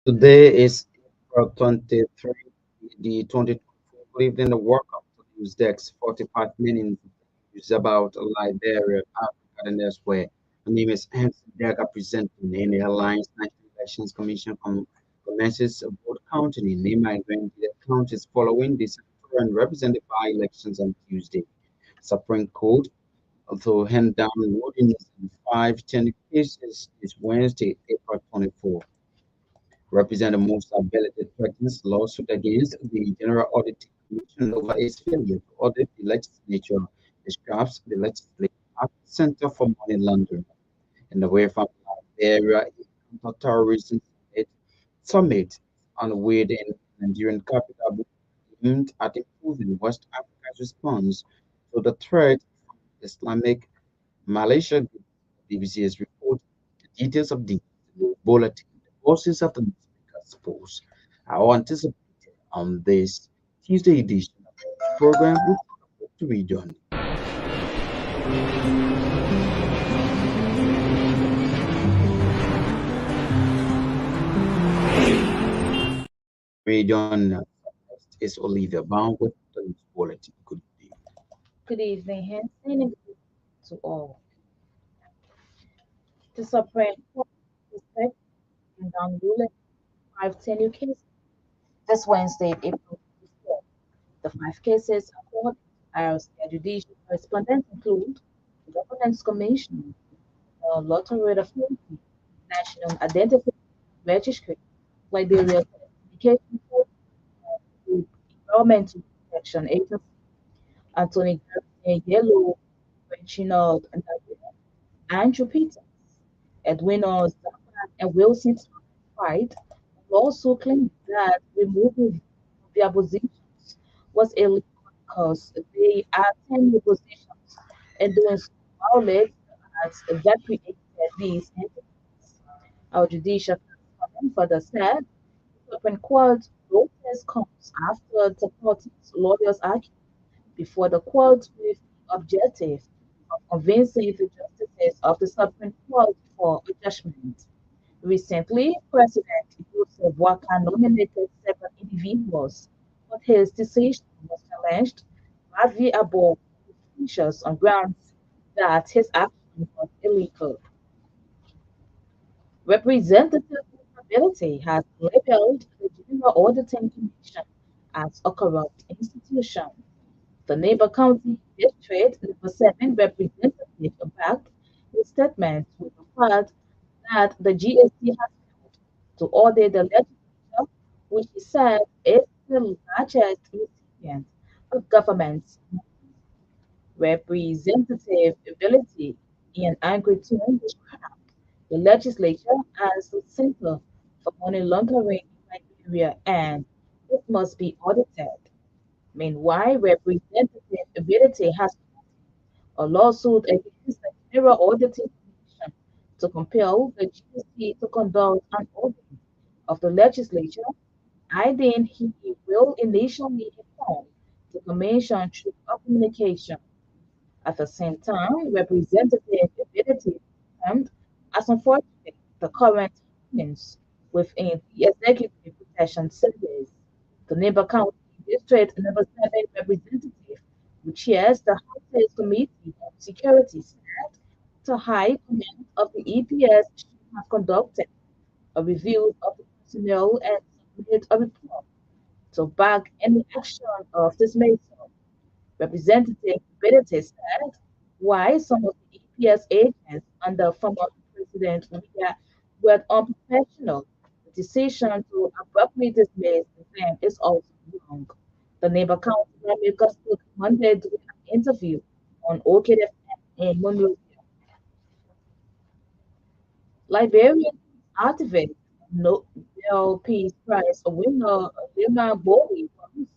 Today is April 23, the 2024. Good evening, the welcome to News Desk 45 minutes news about Liberia, Africa, and elsewhere. My name is Anthony Daga, presenting in the Alliance National Elections Commission commences vote counting in Nima and the counties following the senatorial and representative by-elections on Tuesday. Supreme Court, although hand down voting in 510 cases this Wednesday, April 24. Representative Musa Belete threatens lawsuit against the General Auditing Commission over its failure to audit the legislature, describes the legislature as the center for money laundering. In the way from Liberia, a counter-terrorism summit on within Nigerian capital aimed at improving West Africa's response to the threat from Islamic Malaysia. BBC's report. The details of the bulletin, the bosses of the newspaper's post are anticipated on this Tuesday edition of the program with to read on. Read on is Olivia Bound with the news bulletin. Good evening. Good evening, Hanson, and good evening to all. The Supreme Court is set and down ruling 510 new cases this Wednesday, April 24. The five cases according to our judicial correspondents include the Governance Commission, the Lottery Authority, National Identification Registry, Liberia Telecommunication Code, the Environmental Protection Agency, Anthony Yellow, Reginald Andrew Peters, Edwina Zappa, and Wilson Fight also claimed that removing their positions was illegal because they are tenure positions and doing so violates the acts that created these entities. Our judicial correspondent further said the Supreme Court protest comes after the party's lawyers argued before the court with the objective of convincing the justices of the Supreme Court for a judgment. Recently, President Joseph Waka nominated seven individuals, but his decision was challenged by the above officials on grounds that his action was illegal. Representative Accountability has labeled the General Auditing Commission as a corrupt institution. The neighbor county district number 7 representative backed his statement with the fact that the GST has failed to audit the legislature, which he said is the largest recipient of government representative ability in angry tone described the legislature as the center for money laundering in Nigeria and it must be audited. Meanwhile, representative ability has a lawsuit against the General Auditing Commission to compel the GST to conduct an audit of the legislature, adding he will initially inform the Commission through a communication. At the same time, Representative Ability confirmed as unfortunate the current happenings within the Executive Protection Service. The neighbor county district number 7 representative, who chairs the House's Committee on Security, said the High Command of the EPS should have conducted a review of the personnel and submitted a report to back any action of this nature. Representative Benedict said why some of the EPS agents under former President Leah were unprofessional. The decision to abruptly dismiss them is also wrong. The neighbor county lawmaker spoke Monday during an interview on OKFM in Monrovia. Liberian activist Nobel Peace Prize winner Lena Bowie wants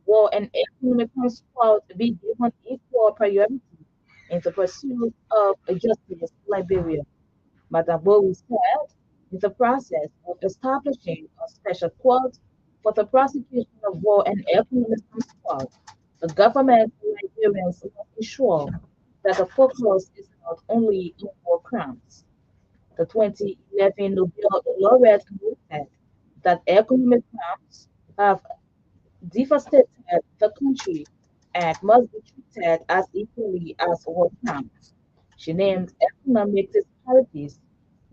war and economic support to be given equal priority in the pursuit of justice in Liberia. Madam Bowie said in the process of establishing a special court for the prosecution of war and economic support, the government of Nigerians must ensure that the focus is not only on war crimes. The 2011 Nobel laureate noted that economic crimes have devastated the country and must be treated as equally as war crimes. She named economic disparities,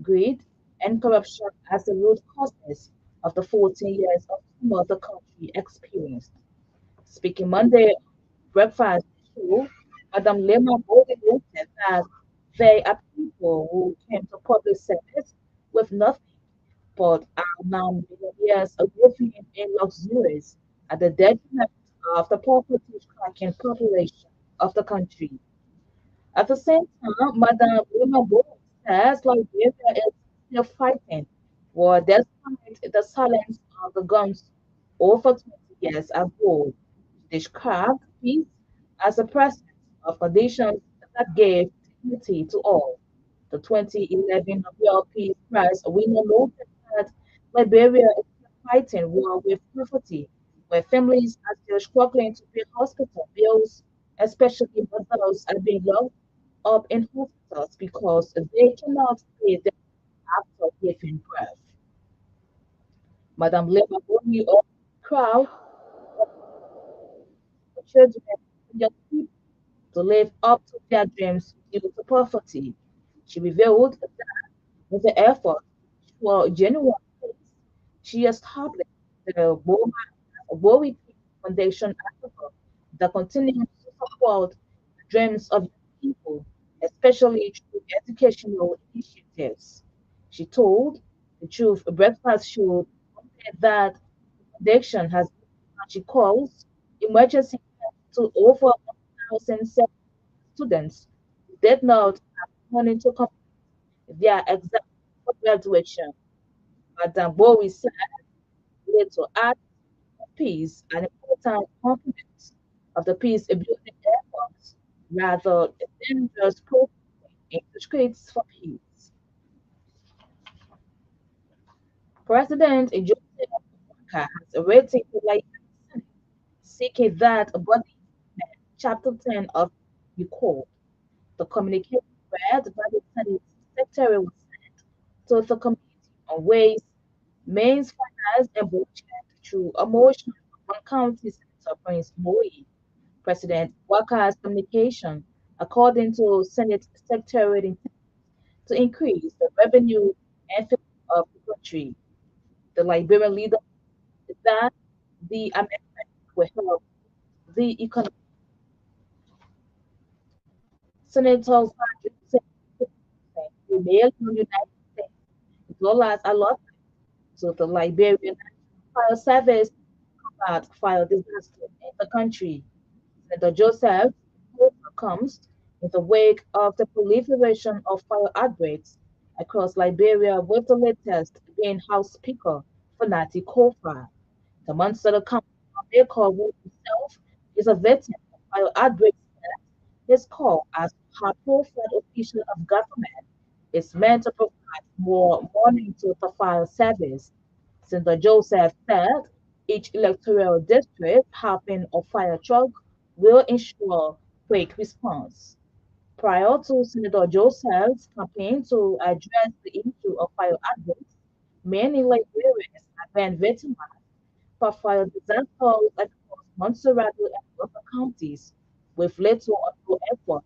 greed, and corruption as the root causes of the 14 years of trauma the country experienced. Speaking Monday on breakfast show, Madam Lema boldly noted that they are people who came to public service with nothing but are now millionaires living in luxuries at the detriment of the poverty-stricken population of the country. At the same time, Madam Wilma says Liberia is still fighting war despite the silence of the guns over 20 years ago. She described peace as a presence of conditions that gave dignity to all. The 2011 Nobel Peace Prize winner noted that Liberia is still fighting war with poverty, where families are still struggling to pay hospital bills, especially mothers are being locked up in hospitals because they cannot pay them after giving birth. Madam Lema Boni urged the crowd for children and young people to live up to their dreams due to poverty. She revealed that with the effort for genuine peace, she established the Bowie Foundation Africa that continues to support the dreams of young people, especially through educational initiatives. She told the Truth Breakfast Show that the foundation has given what she calls emergency grants to over 1,000 students who did not have money to complete their exam for graduation. Madam Bowie said to add peace an important component of the peace building efforts rather than just protesting in the streets for peace. President Joseph Walker has written to the Senate seeking that body amend Chapter 10 of the Code. The communication read by the Senate Secretary was sent to the Committee on Ways, Means, Finance, and Budget through a motion from one county Senator Prince Bowie. President Walker's communication, according to Senate Secretary, intends to increase the revenue and funding of the country. The Liberian leader said that the amendment will help the economy. Senators said the mail in the United States, as well as allotment to the Liberian National Fire Service to combat fire disaster in the country. Senator Joseph also comes in the wake of the proliferation of fire outbreaks across Liberia, with the latest being House Speaker Fanati Kofa. The Monsanto County lawmaker, who himself is a veteran of fire outbreaks, said his call as high-profile official of government is meant to provide more money to the fire service. Senator Joseph said each electoral district having a fire truck will ensure quick response. Prior to Senator Joseph's campaign to address the issue of fire outbreaks, many Liberians have been victimized by fire disasters across Montserrat and other counties, with little or no effort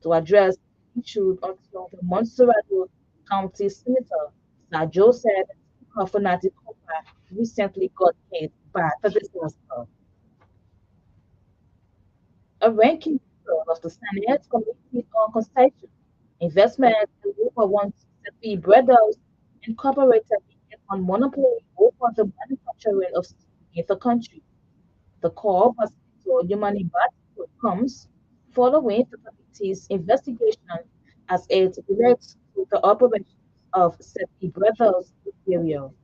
to address the issue until the Montserrat County Senator Sir Joseph Speaker recently got hit by the disaster. A ranking member of the Senate Committee on Constitution, Investment and Labor wants to see Brothers Incorporated begin on monopoly over the manufacturing of steel in the country. The call was to Yumani Battle comes following the committee's investigation as it relates to the operations of Seti Brothers Imperial.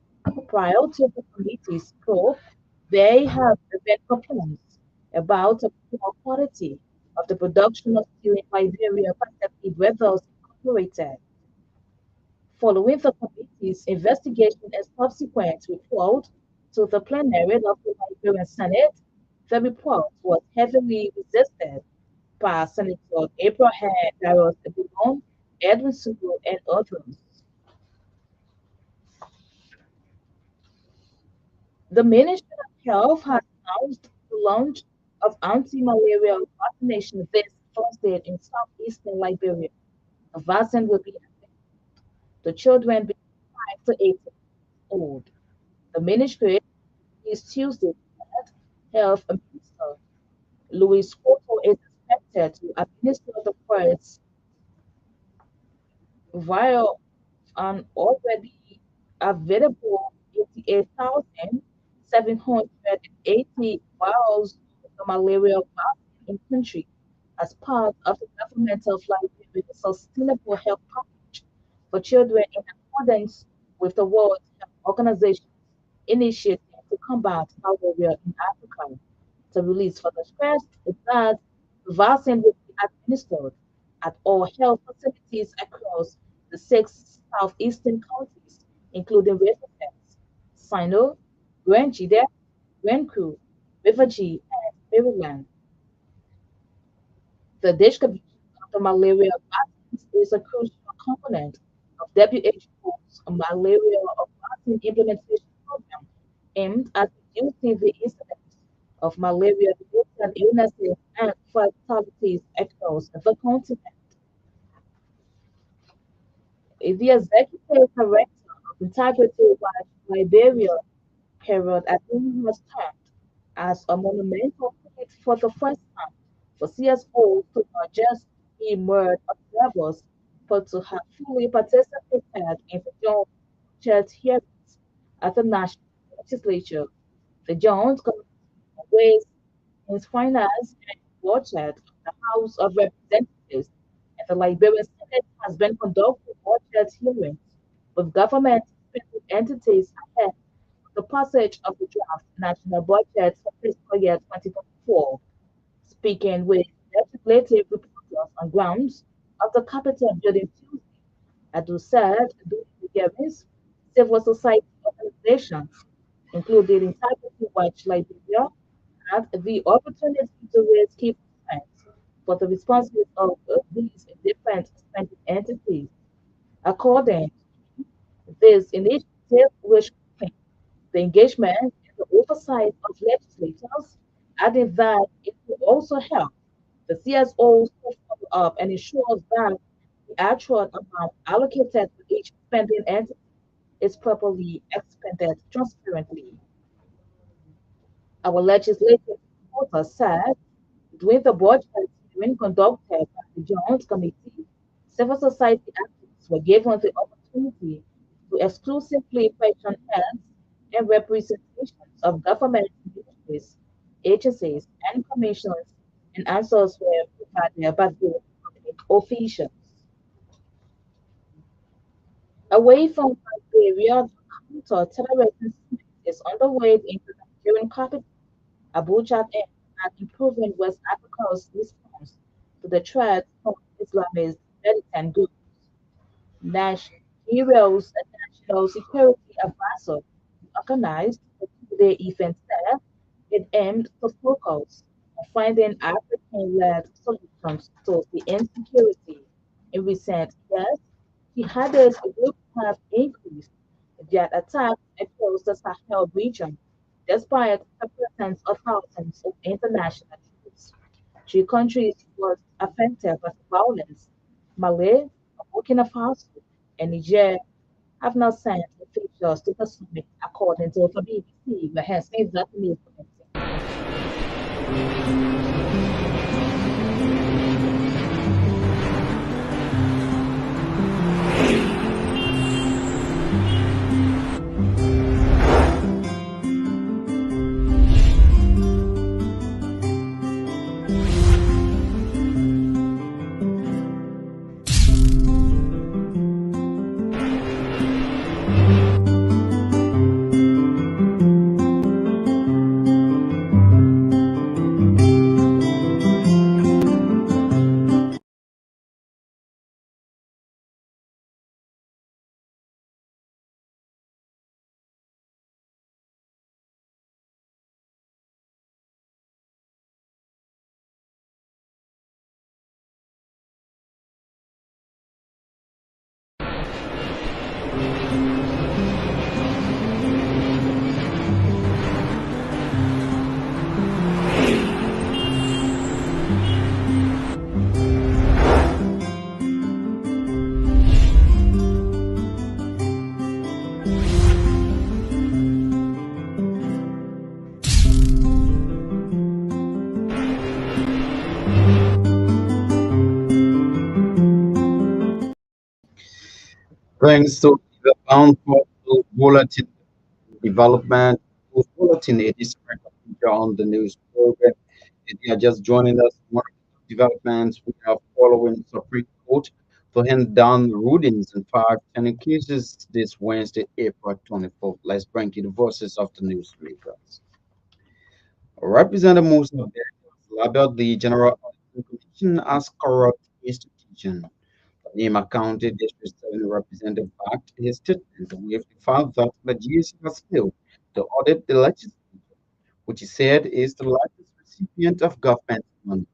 Prior to the committee's probe, they have been complaints about the poor quality of the production of steel in Liberia by Seti Brothers Incorporated. Following the committee's investigation and subsequent report to the plenary of the Liberian Senate, the report was heavily resisted by Senator Abraham Barros Dillon, Edwin Sulu, and others. The Ministry of Health has announced the launch of anti-malarial vaccination this Thursday in southeastern Liberia. The vaccine will be available to children between 5 to 18 years old. The ministry is Tuesday said Health Minister Louis Cotto is expected to administer the first vial an already available 88,780 vials of the malaria vaccine in country as part of the government of Liberia's sustainable health package for children in accordance with the World Health Organization's initiative to combat malaria in Africa. The release further stressed that the vaccine will be administered at all health facilities across the six southeastern counties, including Riverfest, Sino, Rangida, Renku, Rivergy, and Maryland. The distribution of the malaria vaccines is a crucial component of WHO's malaria vaccine implementation program aimed at reducing the incidence of malaria-related illnesses and fatalities across the continent. The executive director of Integrity Watch Liberia, Harold Adin, has termed as a monumental feat for the first time for CSOs to not just be mere observers, but to have fully participated in the joint budget hearings at the national legislature. The Joint Committee on Ways and Finance and Budget of the House of Representatives and the Liberian Senate has been conducting budget hearings with government spending entities ahead of the passage of the draft national budget for fiscal year 2024. Speaking with legislative reporters on grounds of the Capitol building Tuesday, Adu said during the hearings, civil society organizations, including Integrity Watch Liberia, had the opportunity to raise key points for the responses of these different spending entities. According to this initiative, which contains the engagement and the oversight of legislators, adding that it will also help the CSOs to follow up and ensure that the actual amount allocated to each spending entity is properly expended transparently. Our legislative reporter said during the budget hearing conducted by the Joint Committee, civil society actors were given the opportunity to exclusively question heads and representations of government ministries, agencies, and commissions, and answers were provided by the public officials. Away from Liberia, the counter-terrorism summit is underway into the Nigerian capital, Abuja, aimed at improving West Africa's response to the threat from Islamist militant groups. Nigeria's National Security Advisor organized a two-day event there. It aimed to focus on finding African-led solutions to the insecurity. In recent years, jihadist groups have increased their attacks across the Sahel region, despite the presence of thousands of international troops. Three countries were affected by the violence: Mali, Burkina Faso, and Niger have not sent officials to the summit, according to the BBC, but has made that news. Thanks to the bound portal bulletin development, whose bulletin it is feature on the news program. If you are just joining us, one of the developments we are following Supreme Court to hand down rulings in 5 10 cases this Wednesday, April 24th. Let's bring you the voices of the newsmakers. Representative Musa labeled the General Election Commission as corrupt institution. Nima County District 7 representative backed his statement with the fact that the GSC has failed to audit the legislature, which he said is the largest recipient of government money.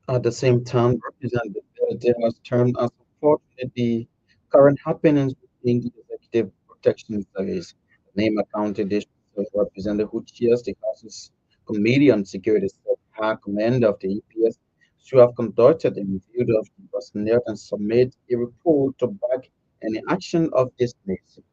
At the same time, Representative Bello has termed as unfortunate the current happenings within the Executive Protection Service. The name County District Representative who chairs the House's Committee on Security said her commander of the EPS should have conducted a review of the personnel and submit a report to back any action of this nature.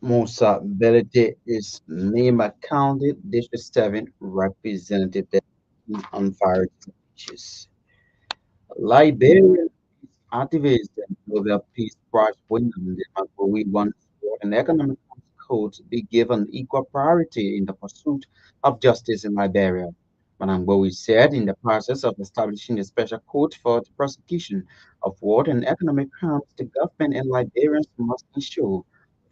Musa Belete is name accounted District 7 representative on various issues. Liberian peace activists and Nobel Peace Prize winners we want sport and economic codes be given equal priority in the pursuit of justice in Liberia. Manangbowi said in the process of establishing a special court for the prosecution of war and economic crimes, the government and Liberians must ensure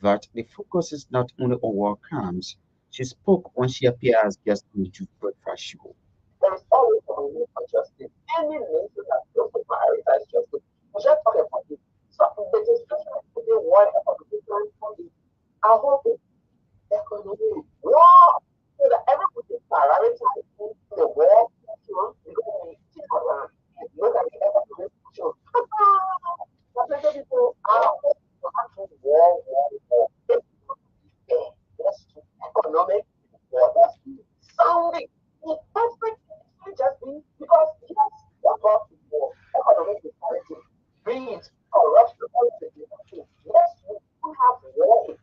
that the focus is not only on war crimes. She spoke when she appeared as guest on the Jude Breakfast Show. There is always a need for justice. Any means that goes to prioritize justice. We should talk about it. So the discussion today, one of the different bodies, I hope it's economy war. So that everybody prioritizing the war issue because we sit around and look at the economic issue. But many people are actually war. It's not fair. That's economic war. That's sounding. That's pretty just be because yes, what about the war? Economic disparity breeds corruption, politics. Yes, we do have war.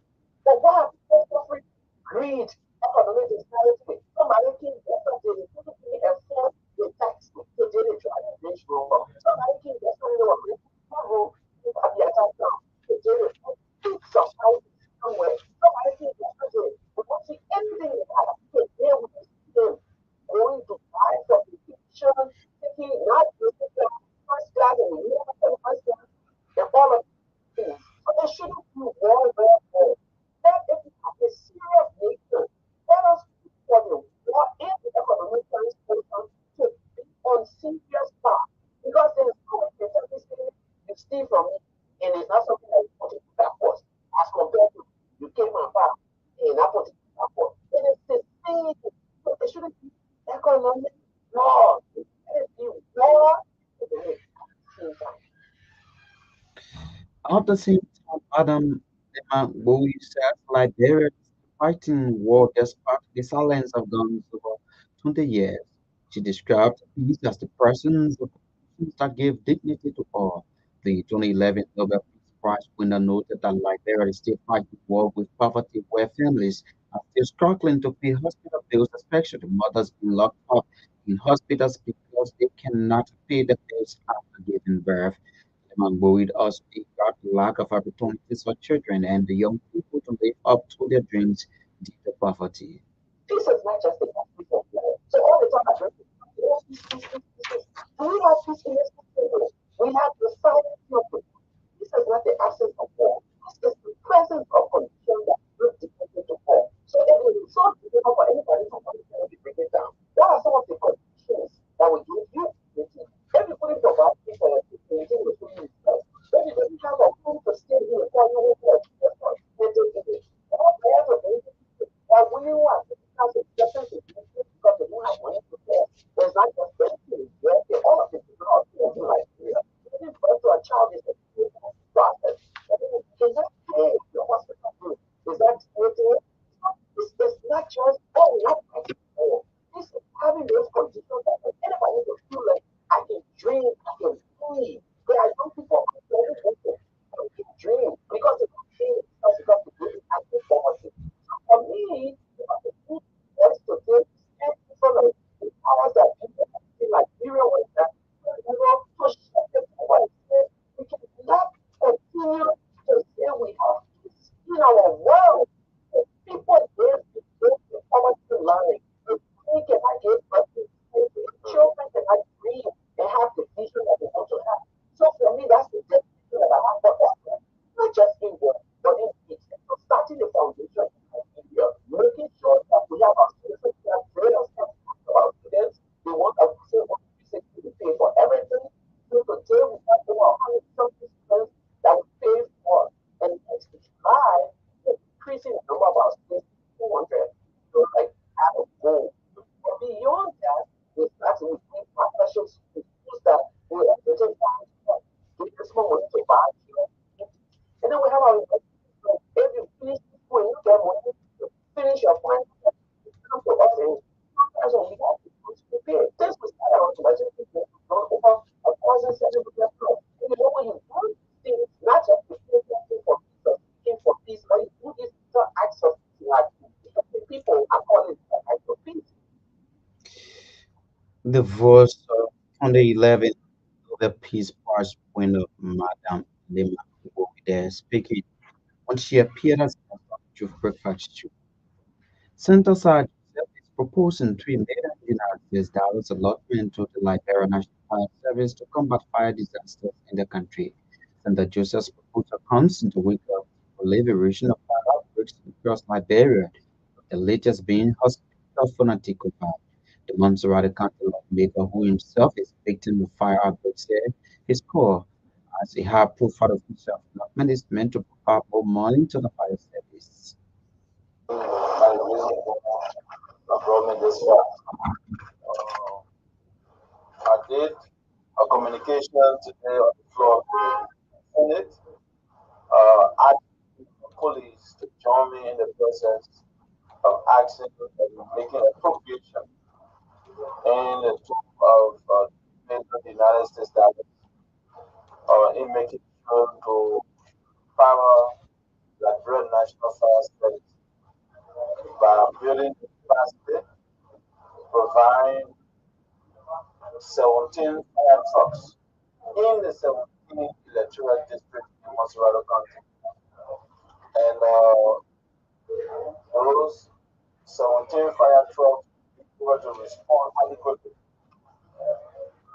But what have people suffering? Greed, economic disparity. Somebody can get something, they afford the tax to do it to administration. Somebody can get something who have the attack now to do it. Think society somewhere. Somebody can get something. We don't see anything in that. They will them going to buy for vacation, taking not just first class and first class and all of these things. So there shouldn't be war. Let it have a serious nature. Let us put for the war in the economic transformation to be on serious path. Because there is no way you tell this thing you steal from me and it's not something that you put into that cost as compared to you came and back and I put it in that cost. It is the same. So it shouldn't be economic law. It should be war at the same time. At the same time, Adam Bowie says Liberia is fighting war despite the silence of guns over 20 years. She described peace as the presence of conditions that give dignity to all. The 2011 Nobel Peace Prize winner noted that Liberia is still fighting war with poverty, where families are still struggling to pay hospital bills, especially mothers being locked up in hospitals because they cannot pay the bills after giving birth. Worried us about the lack of opportunities for children and the young people to live up to their dreams due to poverty. Peace is not just the absence of war. So all the time I drink peace. Do we have peace in this country? We have the silence of the This is not the absence of war. This is the presence of conditions that bring the country to war. So it is so difficult for anybody to understand to break it down. What are some of the conditions that will give you security? Everybody provide for your security with food itself. When you don't have a home to stay in, for you will get all players of but when you want to have a difference because they don't have money to pay, there's not just benefits, all of the people are in Nigeria. Giving birth to a child is a painful process. Is that paying your hospital bill? Is that creating it's not just not fighting for. This is having those conditions that anybody will feel like I can dream, I can breathe. There are young people out there who can dream because they don't dream because they really have to poverty. For me, what's to do stand in front of the powers that be in Liberia was that push the power. We can get small money to buy, and then we have our if you finish school and you get money to finish your final, come to us and that's what we have to pay. This was automatically done over 1,700 plus. And you know when you do things, not just looking for peace, looking for peace, but you do these little acts of like people are calling it acts of peace. The verse of 2011, the peace pars when Madame Lima over there speaking when she appeared as a of breakfast. Center Sergeant is proposing $3 million allotment to the Liberia National Fire Service to combat fire disasters in the country. Senator Joseph's proposal comes in the wake of the liberation of fire outbreaks across Liberia, the latest being Hospital Fanatico Fire. The Montserrat County lawmaker, who himself is a victim of fire outbreaks there, his core as a high-profile official of government is meant to provide more money to the fire service. By reason of brought this far. I did a communication today on the floor of the Senate, asking the police to join me in the process of asking and making appropriation in the term of the United States dollars in making sure to power the Liberia National Fire Service by building the capacity, providing 17 fire trucks in the 17 electoral districts in Montserrat County. And those 17 fire trucks will be able to respond adequately.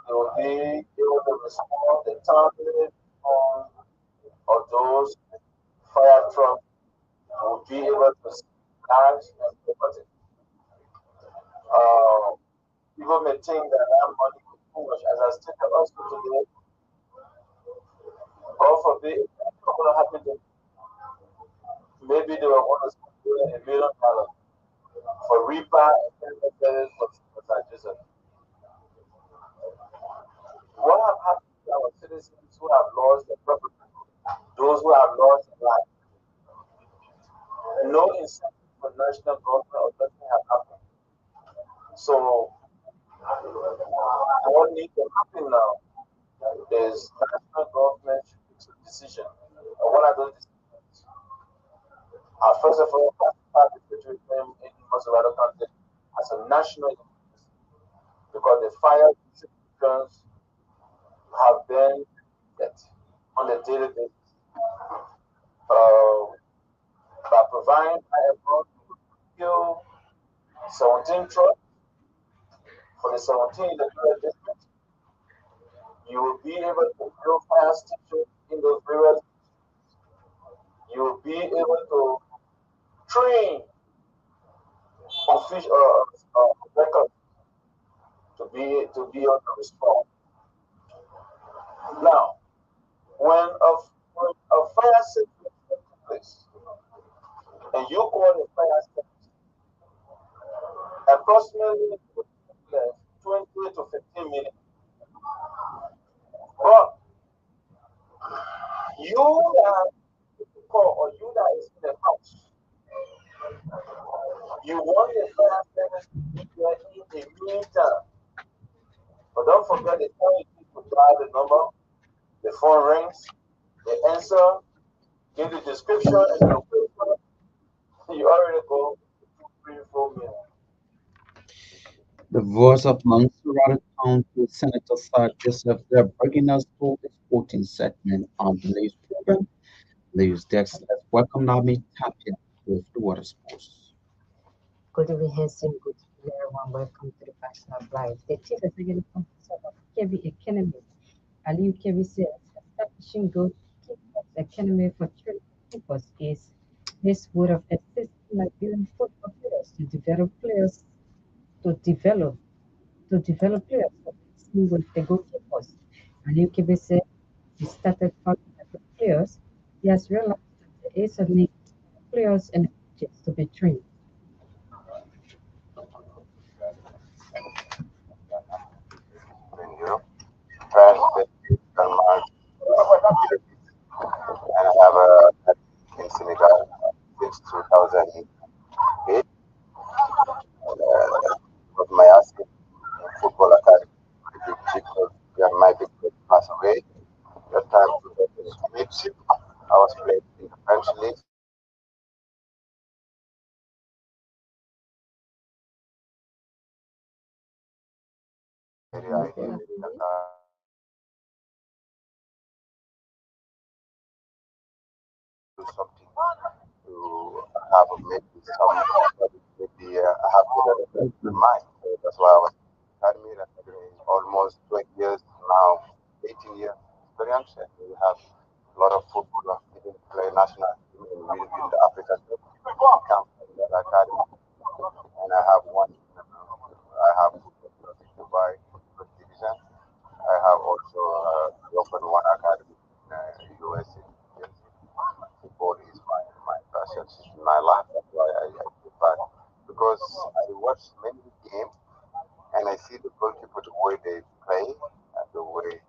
They will be able to respond the timely on of those fire trucks will be able to save lives and property. Uh, People may think that that money is too much. As I stated also today, God forbid, it's not going to happen to maybe they were going to spend $1 million for reaper and then for sanitization. What have happened to our citizens who have lost their property, those who have lost their life? No incentive for national government or nothing have happened. So what needs to happen now is national government should take some decision. And what are those decisions? First of all, classify the situation in Maserati County as a national emergency because the fire situations have been hit on a daily basis. Uh, by providing fire fuel 17 trucks for the 17 electoral districts, you will be able to build fire stations in those various. You will be able to train official records to be able to respond. Now, when a fire situation takes place and you call the fire service, approximately 20 to 15 minutes. But you that call or you that is in the house, you want the fire service to be there in the meantime. But don't forget the time you need to dial the number, the phone rings, they answer, give the description and the location, you already go 2, 3, 4 minutes. The voice of Montserrat County Senator Sir Joseph there bringing us through this 14th segment on the news program. News Desk, let's welcome Nami Tapia with the water sports. Good evening, Hanson. Good evening, everyone. Welcome to the Passion of Life. The chief executive officer of KV Academy, Aliu KV says, establishing goalkeepers academy for training keepers is this would have assisted Liberian football players to develop players for mixing with the goalkeepers. Aliu KV said he started following the players. He has realized that there is a need for players and coaches to be trained. You know, past the mark. was playing in the French league. I Okay, did actually. do something to have maybe some maybe I have to in mind. So that's why I was academy and almost 20 years now, 18 years experience, and we have a lot of football even play national team in the African camp in the academy, and I have one. I have football club in Dubai, first division. I have also opened one academy in USA. Yes, football is my passion, it's my life. That's why I give back because I watch many games and I see the goalkeeper the way they play and the way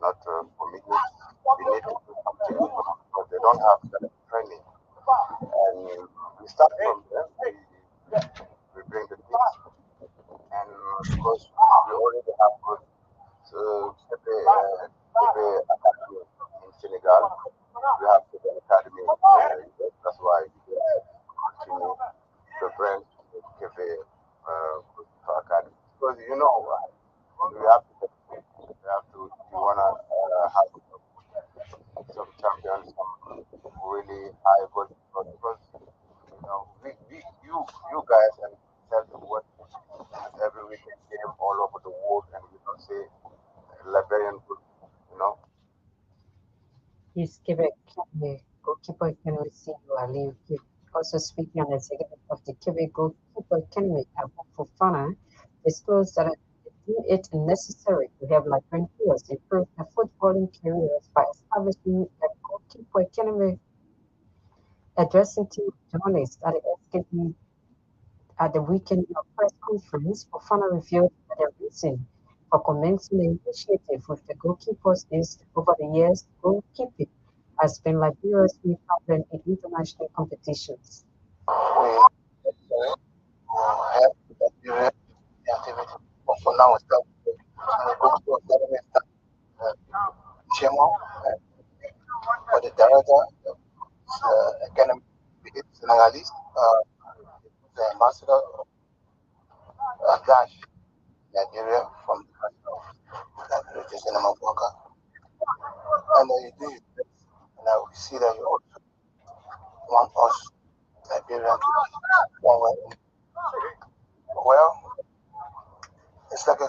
not for me. We need to do something because they don't have that training. And we start from there. We bring the kids, and because we already have good Pepe Academy in Senegal, we have Pepe Academy in that's why we continue the brand Pepe Academy. Because we have to, you wanna have some champions, some really high goalkeepers because you guys and tell the world every weekend game all over the world and we don't say Liberian good, you know. He's Quebec goalkeeper Kenway Senior Ali. Also speaking on the executive of the Quebec goalkeeper Kenway Fofana, disclosed that it deemed it necessary to have Liberian players improve their footballing careers by establishing a goalkeeper Kenway addressing to journalists at the SKP at the weekend press conference. Fofana revealed that the reason for commencing the initiative with the goalkeepers is over the years, goalkeeping has been Liberia's new problem in international competitions. We have Liberian activity for now is that go to academy Chemo for the director academy Senegalese the ambassador of Dash Nigeria from the country of British Cinema Worker and you do it and I will see that you also want us Liberian to be one way. Well, it's like a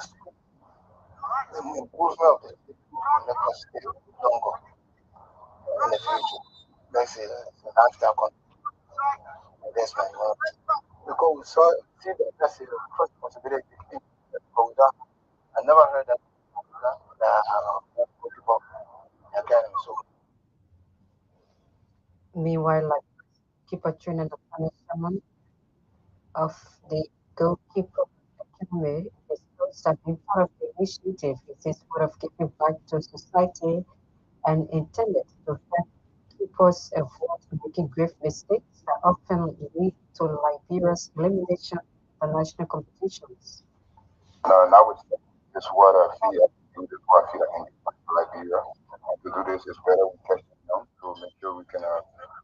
improvement of the make us stay longer in the future. Let's say the national investment. Because we saw see that that's the first possibility but we don't I never heard that people again so Meanwhile, like keeper trainer Dr. Shaman of the goalkeeper academy disclosed that being part of the initiative is a sort of giving back to society and intended to help keepers avoid making grave mistakes that often lead to Liberia's elimination in international competitions. and I would say this is what I feel. This is what I feel I can get like here. To do this is better we catch them to make sure we can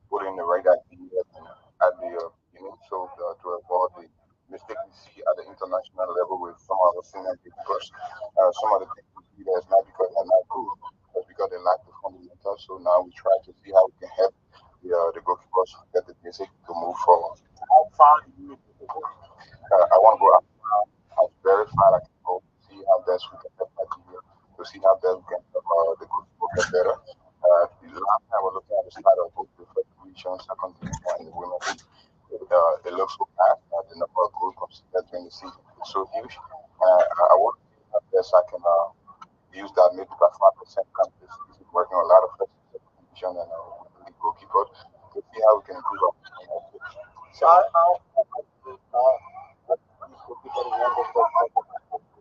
put in the right ideas and at the beginning so to avoid the mistake we see at the international level with some of the senior because some of the things we see there is not because they're not good, but because they lack the fundamentals. So now we try to see how we can help the goalkeepers get the basic to move forward. How far do you need to go? I want to go as very far I can go, see how best we can help Nigeria, to see how best we can help the group get better. The last time I was looking at the start of both the first division, second division, and the women league, it looks so bad. The number of goals considered during the season is so huge. I want to see how best I can use that maybe by 5% come this season, working on a lot of first and second division and women league goalkeepers to see how we can improve our game. So how goalkeeper the youngest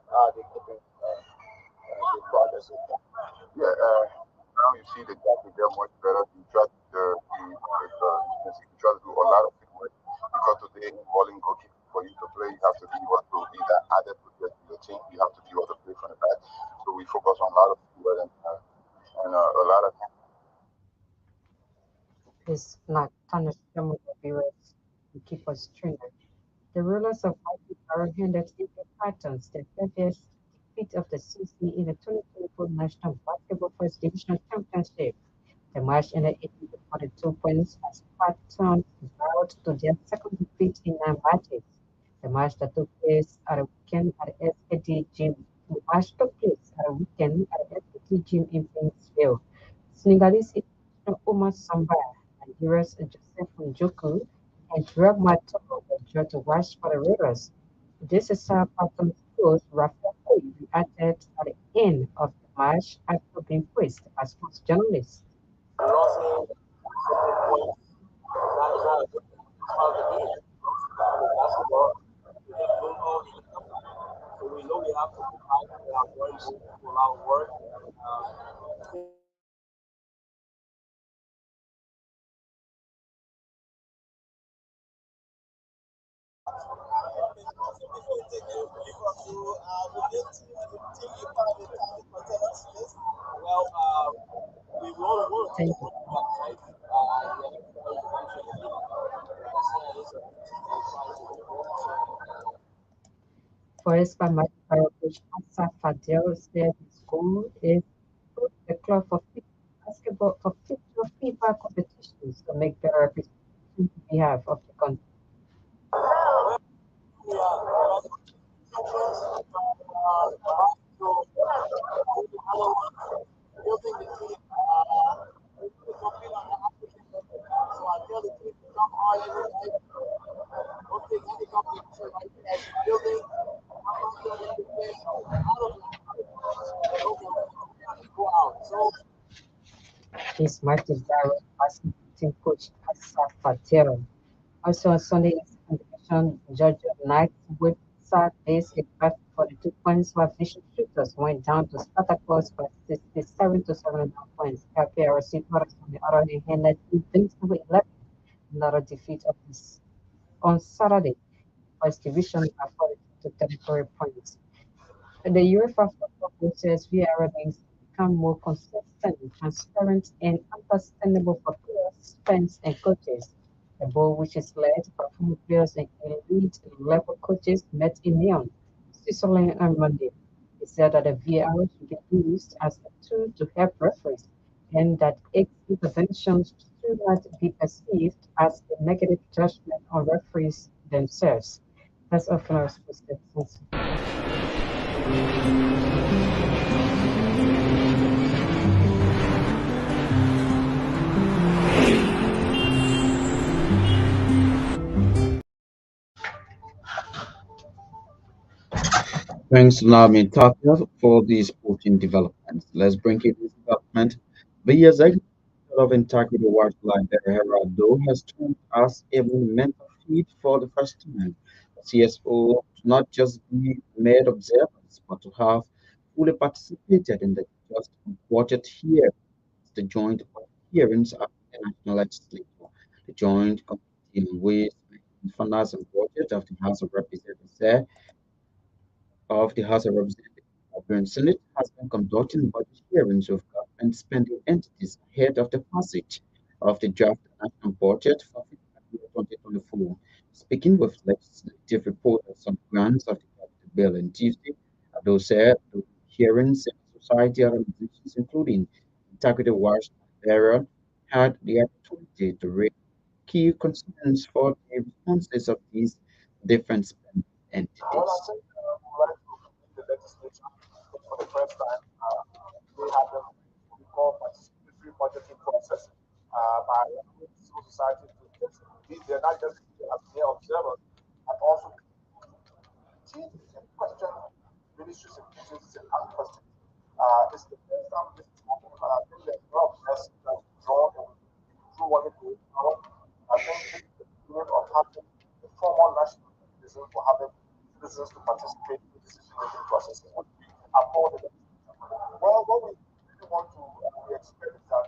are they keeping the progress with them? Yeah, now you see the guys will get much better. You try to you try to do a lot of things because today calling goalkeeper for you to play, you have to be able to be that added to your team. You have to be able to play from the back. So we focus on a lot of things and a lot of is not thunderstorm of viewers to keep us streaming. The rulers of Haiti are handed in their patterns the previous defeat of the CC in the 2024 National Basketball First Division Championship. The match ended 18-42 points as Patton bowed to their second defeat in 9 matches. The match that took place at a weekend at the SKD Gym. The match took place at a weekend at the SKD Gym in Phoenixville. Senegalese international Omar Samba, Nigeria's Joseph Njoku, and Rob Matoro were drawn to watch for the Raiders. This is how Patton's coach Rafael reacted at the end of the match after being praised as sports journalist. losing certain points is natural as part of the game. Basketball, we have to all in the company. So we know we have to put our voice, put our work. I think we have to well, we all want to Thank you. work back, right? We are not trying to push anything. Like I said, it's a team that is trying to win. So For Espa Magical coach Asa Fadel said his goal is to put the club for future basketball for future FIBA competitions to make better representation on behalf of the country. well, we are not conference, so building the team, to compete on the African level. So I tell the team to come hard every night. Don't take any competition like as you're building. Come out there with your best out of it. Go compete, go out. So His Martin Barrow basketball team coach Asa Fadel. Also on Sunday in second division, Georgia Knights with Saturdays a draft for the 2 points while Vision Shooters went down to Spartacus by 67 to 7.5 points. KPRC Waters on the other hand handed Invincible 11, another defeat of this on Saturday. First division by 42 to 33 points. The UEFA Football Process via needs to become more consistent, transparent, and understandable for players, fans, and coaches. The board, which is led by former players and elite level coaches, met in Lyon, Switzerland on Monday. It said that the VAR should be used as a tool to help referees and that its interventions should not be perceived as a negative judgment on referees themselves. That's often our perspective. Thanks, Lami Tapia, for these sporting developments. Let's bring in this development. The executive of Integrity Wildlife, Heraldo, has turned us a monumental feat for the first time. The CSO to not just be made observers, but to have fully participated in the just reported here, the joint hearings of the National Legislature, the Joint Committee on Ways and Finance and Budget of the House of Representatives of the House of Representatives. The Senate has been conducting budget hearings with government spending entities ahead of the passage of the draft national budget for fiscal year 2024. Speaking with legislative reporters on grants of the capital bill on Tuesday, those said the hearings civil society organizations, including Integrity Watch Nigeria, had the opportunity to raise key concerns for the responses of these different spending well, I entities. think we would like to commend the legislature because for the first time they had what we call participatory budgeting process by allowing civil society to just be there, not just be there as mere observers, and also teach and question ministries and agencies and ask questions. It's the first time this is happening, and I think there's a lot of lessons that we draw through what it is now. I think this is the beginning of having a formal national mechanism for having citizens to participate in decision-making processes, which we applaud. Well, what we really want to we expect is that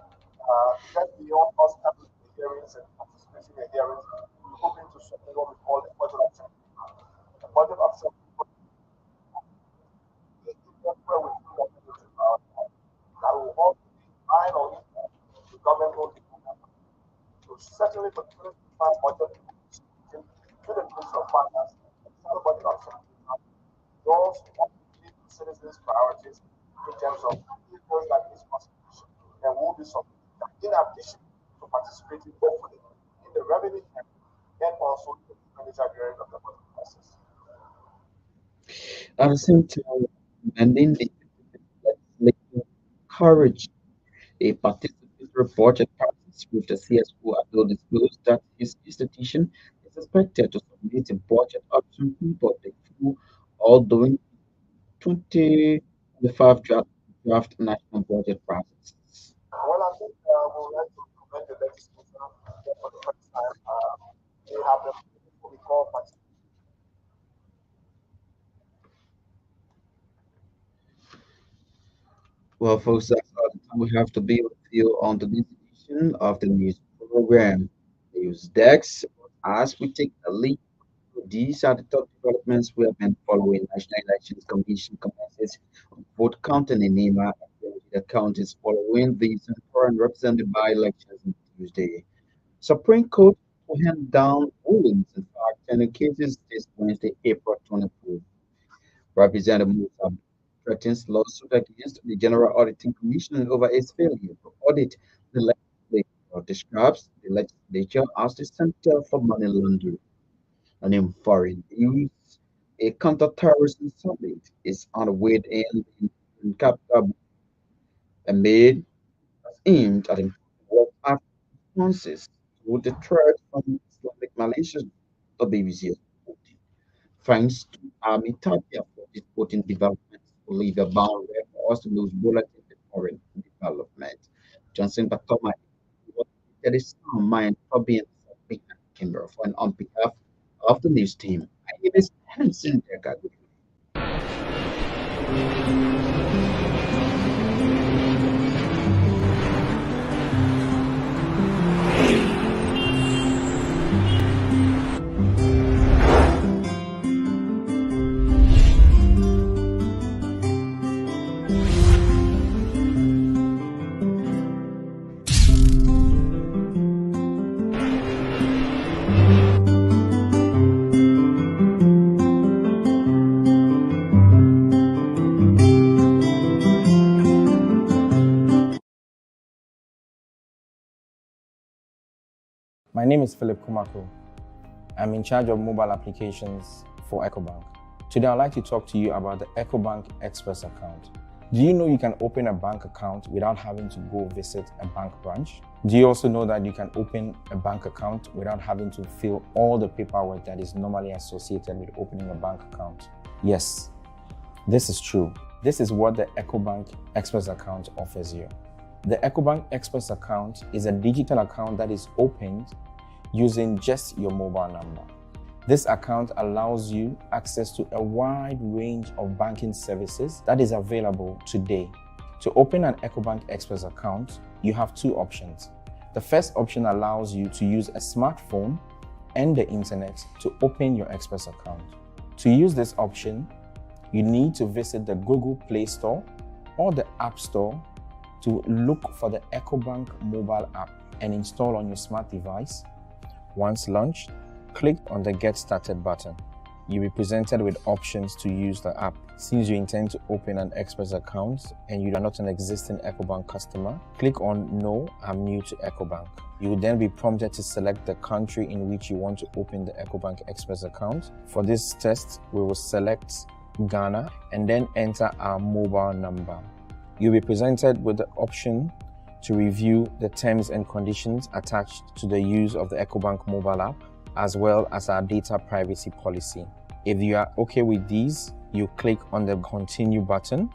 get beyond us having the hearings and participating in the hearings, we're hoping to submit what we call a budget option. A budget option is where we feel that will all be mine or the government will be certainly continue to find budget to the needs of farmers, external budget options, those who meet citizens' priorities in terms of areas like this constitution, there will be some, in addition to participating hopefully in the revenue and also in the expenditure during of the budget process. At the same time, amending the legislation encourage a participatory budget process with the CSO will disclose that his institution is expected to submit a budget option report before all during 2025 draft national budget process. Well, I think we would like to commend the legislature for the first time. They have the what we call Well, folks, that's all the time we have to be with you on today's edition of the news program. News Dex. As we take a lead, these are the top developments we have been following. National Elections Commission commences on vote counting in Nima. The count is following these important represented by elections on Tuesday. Supreme Court will hand down rulings in fact 10 cases this Wednesday, April 24th. Representative Musa threatens lawsuit against the General Auditing Commission over its failure to audit the legislature, describes the legislature as the center for money laundering. And in foreign news, a counter-terrorism summit is on the way in capital amid aimed at improving West African responses to the threat from Islamic militias, the BBC has reported. Thanks to Army Tapia for reporting developments, Olivia Bound for us to lose bulletin the foreign development. Johnson Batoma that is mine for being behind the camera for and on behalf of the news team. My name is Hanson Decker. My name is Philip Kumako. I'm in charge of mobile applications for EcoBank. Today, I'd like to talk to you about the EcoBank Express account. Do you know you can open a bank account without having to go visit a bank branch? Do you also know that you can open a bank account without having to fill all the paperwork that is normally associated with opening a bank account? Yes, this is true. This is what the EcoBank Express account offers you. The EcoBank Express account is a digital account that is opened using just your mobile number. This account allows you access to a wide range of banking services that is available today. To open an EcoBank Express account, you have two options. The first option allows you to use a smartphone and the internet to open your Express account. To use this option, you need to visit the Google Play Store or the App Store to look for the EcoBank mobile app and install on your smart device. Once launched, click on the Get Started button. You'll be presented with options to use the app. Since you intend to open an Express account and you are not an existing EcoBank customer, click on No, I'm new to EcoBank. You will then be prompted to select the country in which you want to open the EcoBank Express account. For this test, we will select Ghana and then enter our mobile number. You'll be presented with the option to review the terms and conditions attached to the use of the EcoBank mobile app, as well as our data privacy policy. If you are okay with these, you click on the Continue button.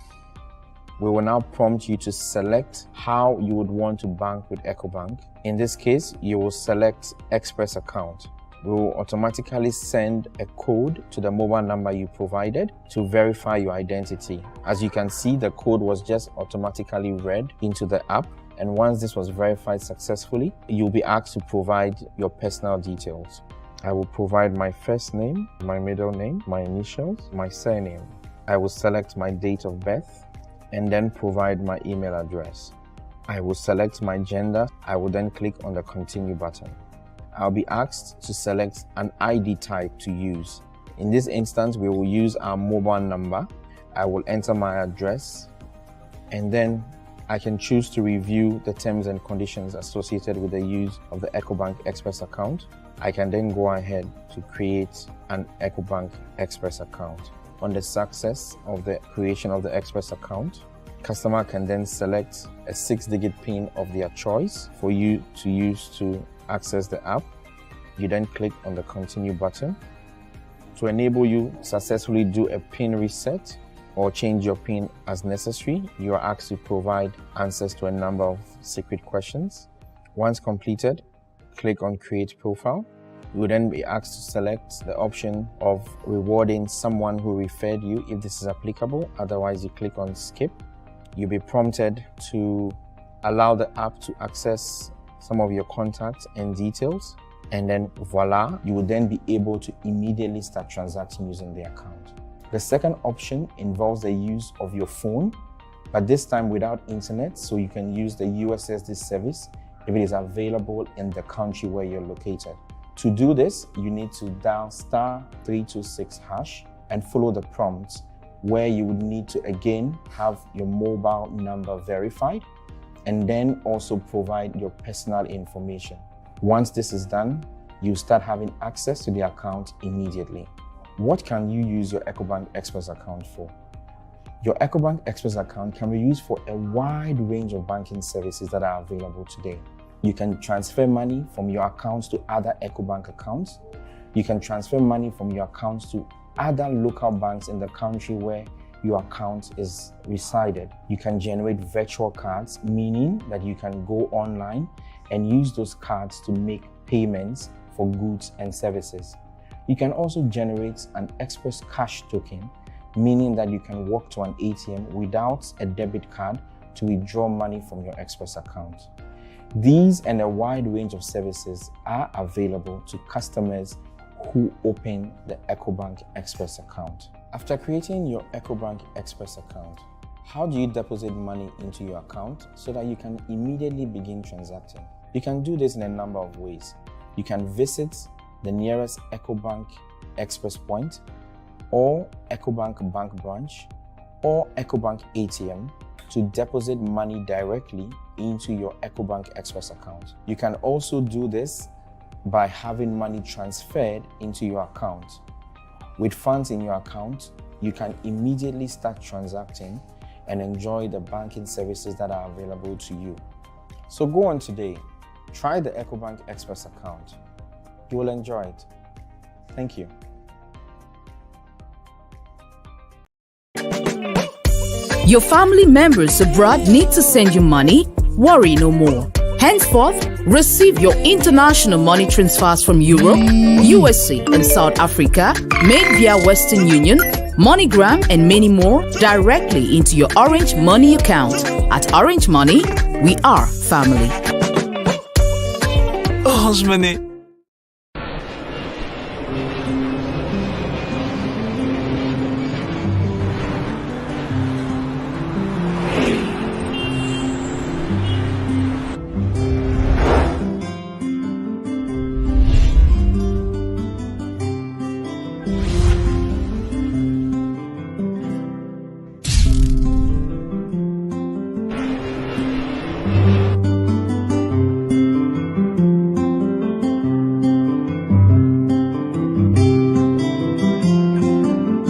We will now prompt you to select how you would want to bank with EcoBank. In this case, you will select Express account. We will automatically send a code to the mobile number you provided to verify your identity. As you can see, the code was just automatically read into the app. And once this was verified successfully, you'll be asked to provide your personal details. I will provide my first name, my middle name, my initials, my surname. I will select my date of birth and then provide my email address. I will select my gender. I will then click on the continue button. I'll be asked to select an ID type to use. In this instance, we will use our mobile number. I will enter my address, and then I can choose to review the terms and conditions associated with the use of the EcoBank Express account. I can then go ahead to create an EcoBank Express account. On the success of the creation of the Express account, customer can then select a 6-digit PIN of their choice for you to use to access the app. You then click on the continue button. To enable you successfully do a PIN reset or change your PIN as necessary, you are asked to provide answers to a number of secret questions. Once completed, click on Create Profile. You will then be asked to select the option of rewarding someone who referred you if this is applicable. Otherwise, you click on Skip. You'll be prompted to allow the app to access some of your contacts and details. And then voila, you will then be able to immediately start transacting using the account. The second option involves the use of your phone, but this time without internet, so you can use the USSD service if it is available in the country where you're located. To do this, you need to dial *326# and follow the prompts, where you would need to again have your mobile number verified and then also provide your personal information. Once this is done, you start having access to the account immediately. What can you use your EcoBank Express account for? Your EcoBank Express account can be used for a wide range of banking services that are available today. You can transfer money from your accounts to other EcoBank accounts. You can transfer money from your accounts to other local banks in the country where your account is resided. You can generate virtual cards, meaning that you can go online and use those cards to make payments for goods and services. You can also generate an Express Cash token, meaning that you can walk to an ATM without a debit card to withdraw money from your Express account. These and a wide range of services are available to customers who open the EcoBank Express account. After creating your EcoBank Express account, how do you deposit money into your account so that you can immediately begin transacting? You can do this in a number of ways. You can visit the nearest EcoBank Express point, or EcoBank bank branch, or EcoBank ATM to deposit money directly into your EcoBank Express account. You can also do this by having money transferred into your account. With funds in your account, you can immediately start transacting and enjoy the banking services that are available to you. So go on today, try the EcoBank Express account. You will enjoy it. Thank you. Your family members abroad need to send you money? Worry no more. Henceforth, receive your international money transfers from Europe, USA, and South Africa made via Western Union, MoneyGram, and many more directly into your Orange Money account. At Orange Money, we are family. Orange Money.